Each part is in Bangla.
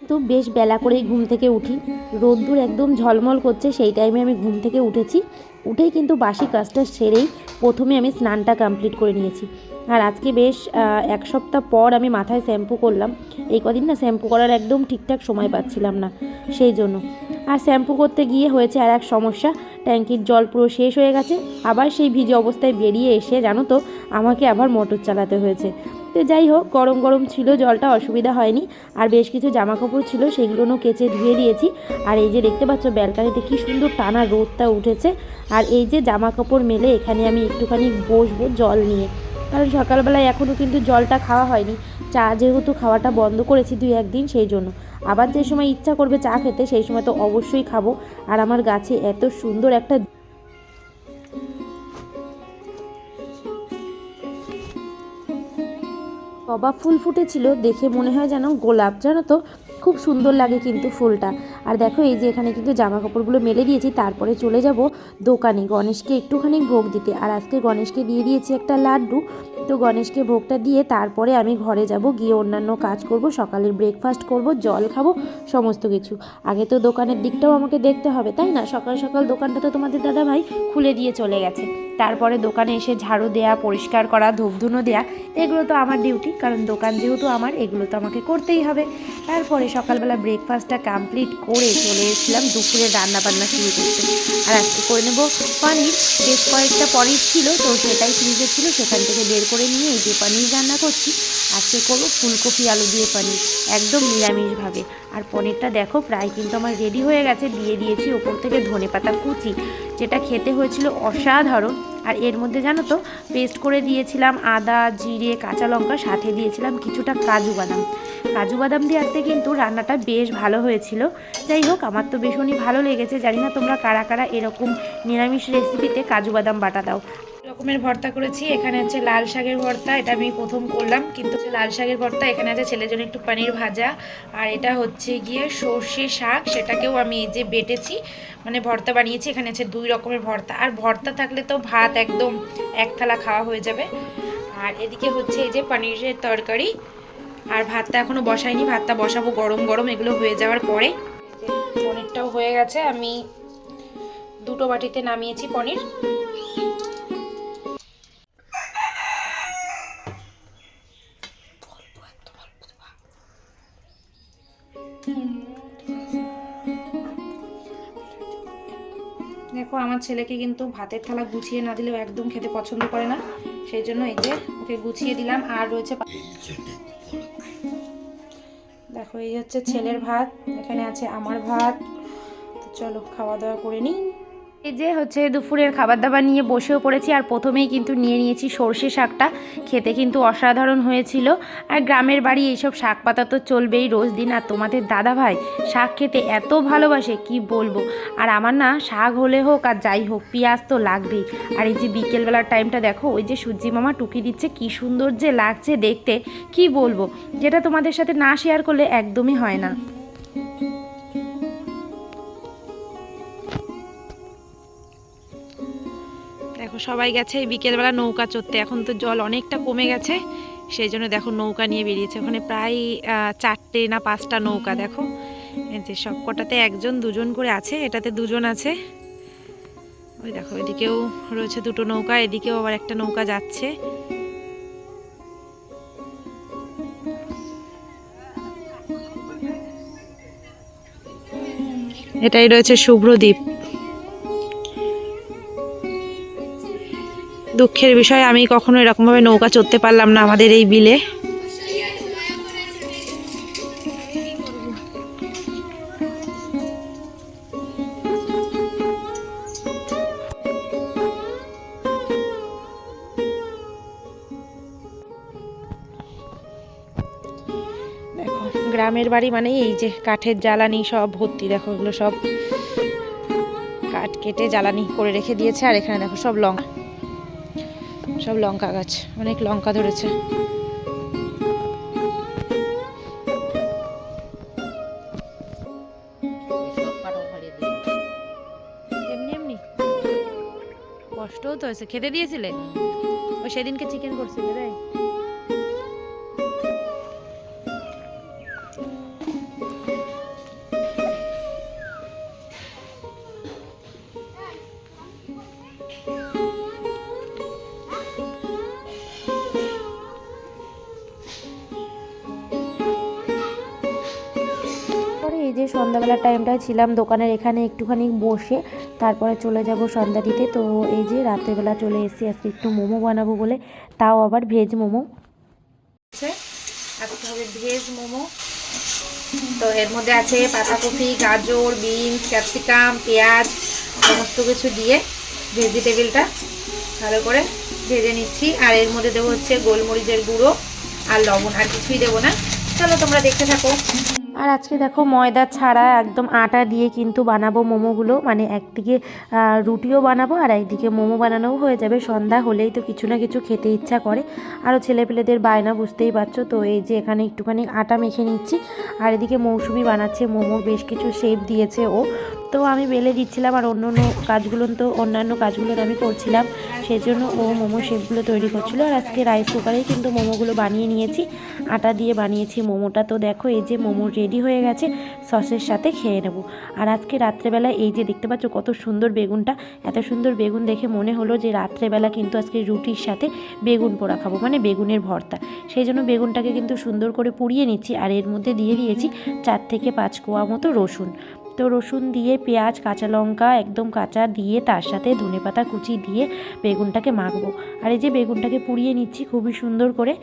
তো বেশ বেলা করেই ঘুম থেকে উঠি, রোদ্দুর একদম ঝলমল করছে, সেই টাইমে আমি ঘুম থেকে উঠেছি। উঠেই কিন্তু বাসি কাজটা সেরেই প্রথমে আমি স্নানটা কমপ্লিট করে নিয়েছি। আর আজকে বেশ এক সপ্তাহ পর আমি মাথায় শ্যাম্পু করলাম। এই কদিন না শ্যাম্পু করার একদম ঠিকঠাক সময় পাচ্ছিলাম না, সেই জন্য। আর শ্যাম্পু করতে গিয়ে হয়েছে আর এক সমস্যা, ট্যাঙ্কির জল পুরো শেষ হয়ে গেছে। আবার সেই ভিজে অবস্থায় বেরিয়ে এসে জানো তো আমাকে আবার মোটর চালাতে হয়েছে। তো যাই হোক, গরম গরম ছিল জলটা, অসুবিধা হয়নি। আর বেশ কিছু জামা কাপড় ছিল, সেগুলোও কেচে ধুয়ে দিয়েছি। আর এই যে দেখতে পাচ্ছ ব্যালকানিতে কি সুন্দর টানা রোদটা উঠেছে। আর এই যে জামা কাপড় মেলে এখানে আমি একটুখানি বসবো জল নিয়ে, কারণ সকালবেলায় এখনও কিন্তু জলটা খাওয়া হয়নি। চা যেহেতু খাওয়াটা বন্ধ করেছি 2-1 দিন, সেই জন্য আবার যে সময় ইচ্ছা করবে চা খেতে সেই সময় তো অবশ্যই খাবো। আর আমার গাছে এত সুন্দর একটা জবা ফুল ফুটেছিল, দেখে মনে হয় যেন গোলাপ, জানো তো খুব সুন্দর লাগে কিন্তু ফুলটা। আর দেখো এই যে এখানে কিন্তু জামা কাপড়গুলো মেলে দিয়েছি, তারপরে চলে যাব দোকানে গণেশকে একটুখানি ভোগ দিতে। আর আজকে গণেশকে দিয়ে দিয়েছি একটা লাড্ডু। তো গণেশকে ভোগটা দিয়ে তারপরে আমি ঘরে যাব, গিয়ে অন্যান্য কাজ করব, সকালের ব্রেকফাস্ট করব, জল খাবো, সমস্ত কিছু। আগে তো দোকানের দিকটাও আমাকে দেখতে হবে, তাই না? সকাল সকাল দোকানটা তো তোমাদের দাদাভাই খুলে দিয়ে চলে গেছে। তারপরে দোকানে এসে ঝাড়ু দেয়া, পরিষ্কার করা, ধূপধুনো দেয়া, এগুলো তো আমার ডিউটি, কারণ দোকান যেহেতু আমার, এগুলো তো আমাকে করতেই হবে। তারপরে সকালবেলা ব্রেকফাস্টটা কমপ্লিট করে চলে এসেছিলাম দুপুরে রান্নাবান্না শুরু করতে। আর আজকে করে নেবো পনির। বেশ কয়েকটা পনির ছিল, তো সেটাই ফ্রিজে ছিল, সেখান থেকে বের করে নিয়ে এই যে পনির রান্না করছি। আজকে করবো ফুলকপি আলু দিয়ে পনির, একদম নিরামিষভাবে। আর পনিরটা দেখো প্রায় কিন্তু আমার রেডি হয়ে গেছে, দিয়ে দিয়েছি ওপর থেকে ধনেপাতা কুচি, যেটা খেতে হয়েছিল অসাধারণ। আর এর মধ্যে জানো তো পেস্ট করে দিয়েছিলাম আদা, জিরে, কাঁচা লঙ্কা, সাথে দিয়েছিলাম কিছুটা কাজু বাদাম। কাজু বাদাম দেওয়াতে কিন্তু রান্নাটা বেশ ভালো হয়েছিল। যাই হোক, আমার তো ভীষণই ভালো লেগেছে। জানি না তোমরা কারা কারা এরকম নিরামিষ রেসিপিতে কাজু বাদাম বাটা দাও। রকমের ভর্তা করেছি, এখানে হচ্ছে লাল শাকের ভর্তা, এটা আমি প্রথম করলাম, কিন্তু লাল শাকের ভর্তা। এখানে আছে ছেলের জন্য একটু পনির ভাজা। আর এটা হচ্ছে গিয়ে সর্ষে শাক, সেটাকেও আমি এই যে বেটেছি, মানে ভর্তা বানিয়েছি। এখানে আছে 2 রকমের ভর্তা, আর ভর্তা থাকলে তো ভাত একদম এক থালা খাওয়া হয়ে যাবে। আর এদিকে হচ্ছে এই যে পনিরের তরকারি। আর ভাতটা এখনো বসাইনি, ভাতটা বসাবো গরম গরম, এগুলো হয়ে যাওয়ার পরে। পনিরটাও হয়ে গেছে, আমি 2টো বাটিতে নামিয়েছি পনির। দেখো আমার ছেলেকে কিন্তু ভাতের থালা গুছিয়ে না দিলেও একদম খেতে পছন্দ করে না, সেই জন্য এই যে ওকে গুছিয়ে দিলাম। আর রয়েছে দেখো এই হচ্ছে ছেলের ভাত, এখানে আছে আমার ভাত। তো চলো খাওয়া দাওয়া করে নিই। এই যে হচ্ছে দুপুরের খাবার দাবার নিয়ে বসেও পড়েছি। আর প্রথমেই কিন্তু নিয়ে নিয়েছি সর্ষে শাকটা, খেতে কিন্তু অসাধারণ হয়েছিল। আর গ্রামের বাড়ি এইসব শাক পাতা তো চলবেই রোজ দিন। আর তোমাদের দাদা ভাই শাক খেতে এত ভালোবাসে কি বলবো। আর আমার না শাক হলে হোক আর যাই হোক, পেঁয়াজ তো লাগবেই। আর এই যে বিকেলবেলার টাইমটা দেখো, ওই যে সূর্যি মামা টুকি দিচ্ছে, কি সুন্দর যে লাগছে দেখতে, কি বলবো, যেটা তোমাদের সাথে না শেয়ার করলে একদমই হয় না। দেখো সবাই গেছে বিকেলবেলা নৌকা চড়তে, এখন তো জল অনেকটা কমে গেছে, সেই জন্য দেখো নৌকা নিয়ে বেরিয়েছে। ওখানে প্রায় 4টে না 5টা নৌকা। দেখো এই যে সব কটাতে 1-2 করে আছে, এটাতে 2 আছে। ওই দেখো এদিকেও রয়েছে 2টো নৌকা, এদিকেও আবার একটা নৌকা যাচ্ছে। এটাই রয়েছে শুভ্রদ্বীপ। দুঃখের বিষয় আমি কখনো এরকমভাবে নৌকা চড়তে পারলাম না আমাদের এই বিলে। দেখো গ্রামের বাড়ি মানে এই যে কাঠের জ্বালানি সব ভর্তি, দেখো এগুলো সব কাঠ কেটে জ্বালানি করে রেখে দিয়েছে। আর এখানে দেখো সব লঙ্কা গাছ, অনেক লঙ্কা ধরেছে। এমনি এমনি কষ্টও তো হয়েছে, খেতে দিয়েছিলে? ওই সেদিনকে চিকেন করছিলে তাই? যে সন্ধ্যাবেলার টাইমটায় ছিলাম দোকানের এখানে একটুখানি বসে, তারপরে চলে যাব সন্ধ্যা দিতে। তো এই যে রাত্রেবেলা চলে এসেছি আজকে একটু মোমো বানাবো বলে, তাও আবার ভেজ মোমো। আজকে হবে ভেজ মোমো। তো এর মধ্যে আছে পাতাকপি, গাজর, বিনস, ক্যাপসিকাম, পেঁয়াজ সমস্ত কিছু দিয়ে ভেজিটেবিলটা ভালো করে ভেজে নিচ্ছি। আর এর মধ্যে দেবো হচ্ছে গোলমরিচের গুঁড়ো আর লবণ, আর কিছুই দেবো না। চলো তোমরা দেখতে থাকো। আর আজকে দেখো ময়দা ছাড়া একদম আটা দিয়ে কিন্তু বানাবো মোমোগুলো, মানে একদিকে রুটিও বানাবো আর একদিকে মোমো বানানোও হয়ে যাবে। সন্ধ্যা হলেই তো কিছু না কিছু খেতে ইচ্ছা করে, আরও ছেলেপেলেদের বায়না বুঝতেই পারছো। তো এই যে এখানে একটুখানি আটা মেখে নিচ্ছি, আর এদিকে মৌসুমি বানাচ্ছে মোমোর বেশ কিছু শেপ দিয়েছে ও, তো আমি বেলে দিচ্ছিলাম আর অন্যান্য কাজগুলো আমি করছিলাম, সেই জন্য ও মোমো শেপগুলো তৈরি করছিল। আর আজকে রাইস কুকারেই কিন্তু মোমোগুলো বানিয়ে নিয়েছি, আটা দিয়ে বানিয়েছি মোমোটা। তো দেখো এই যে মোমো রেডি হয়ে গেছে, সসের সাথে খেয়ে নেব। আর আজকে রাত্রেবেলা এই যে দেখতে পাচ্ছ কত সুন্দর বেগুনটা, এত সুন্দর বেগুন দেখে মনে হলো যে রাত্রেবেলা কিন্তু আজকে রুটির সাথে বেগুন পোড়া খাবো, মানে বেগুনের ভর্তা। সেই জন্য বেগুনটাকে কিন্তু সুন্দর করে পুড়িয়ে নিচ্ছি, আর এর মধ্যে দিয়ে দিয়েছি 4 থেকে 5 কোয়া মতো রসুন। তো রসুন দিয়ে পেঁয়াজ, কাঁচা লঙ্কা একদম কাঁচা দিয়ে তার সাথে ধনেপাতা কুচি দিয়ে বেগুনটাকে মাখবো। আর এই যে বেগুনটাকে পুড়িয়ে নিচ্ছি খুবই সুন্দর করে।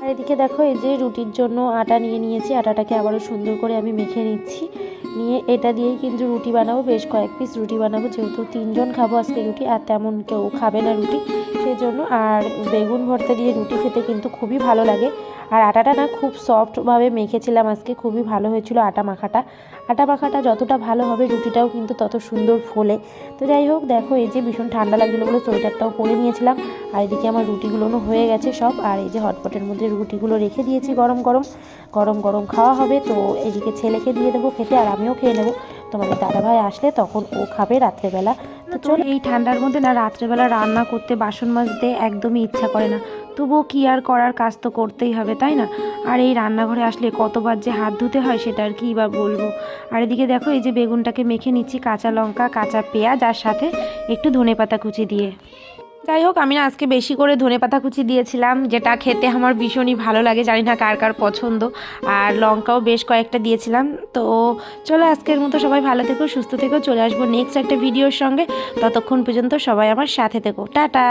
আর এদিকে দেখো এই যে রুটির জন্য আটা নিয়ে নিয়েছি, আটাটাকে আবারও সুন্দর করে আমি মেখে নিচ্ছি। নিয়ে এটা দিয়েই কিন্তু রুটি বানাবো, বেশ কয়েক পিস রুটি বানাবো, যেহেতু 3 জন খাবো আজকে রুটি, আর তেমন কেউ খাবে না রুটি সেই জন্য। আর বেগুন ভর্তা দিয়ে রুটি খেতে কিন্তু খুবই ভালো লাগে। আর আটাটা না খুব সফটভাবে মেখেছিলাম আজকে, খুবই ভালো হয়েছিল আটা মাখাটা যতটা ভালো হবে রুটিটাও কিন্তু তত সুন্দর ফোলে। তো যাই হোক দেখো এই যে ভীষণ ঠান্ডা লাগছিলো বলে সোয়েটারটাও পরে নিয়েছিলাম। আর এদিকে আমার রুটিগুলো হয়ে গেছে সব, আর এই যে হটপটের মধ্যে রুটিগুলো রেখে দিয়েছি গরম গরম খাওয়া হবে। তো এদিকে ছেলেকে দিয়ে দেবো খেতে, আর আমিও খেয়ে নেবো। তোমাদের দাদাভাই আসলে তখন ও খাবে রাত্রেবেলা। তো চলো, এই ঠান্ডার মধ্যে না রাত্রেবেলা রান্না করতে, বাসন মাজতে একদমই ইচ্ছা করে না, তবুও কি আর করার, কাজ তো করতেই হবে তাই না। আর এই রান্নাঘরে আসলে কতবার যে হাত ধুতে হয় সেটা আর কি বা বলবো। আর এদিকে দেখো এই যে বেগুনটাকে মেখে নিচ্ছি কাঁচা লঙ্কা, কাঁচা পেঁয়াজ আর সাথে একটু ধনেপাতা কুচি দিয়ে। যাই হোক আমি না আজকে বেশি করে ধনেপাতা কুচি দিয়েছিলাম, যেটা খেতে আমার ভীষণই ভালো লাগে, জানি না কার কার পছন্দ। আর লঙ্কাও বেশ কয়েকটা দিয়েছিলাম। তো চলো আজকের মতো সবাই ভালো থেকো, সুস্থ থেকো, চলে আসবো নেক্সট একটা ভিডিওর সঙ্গে। ততক্ষণ পর্যন্ত সবাই আমার সাথে থেকো, টাটা।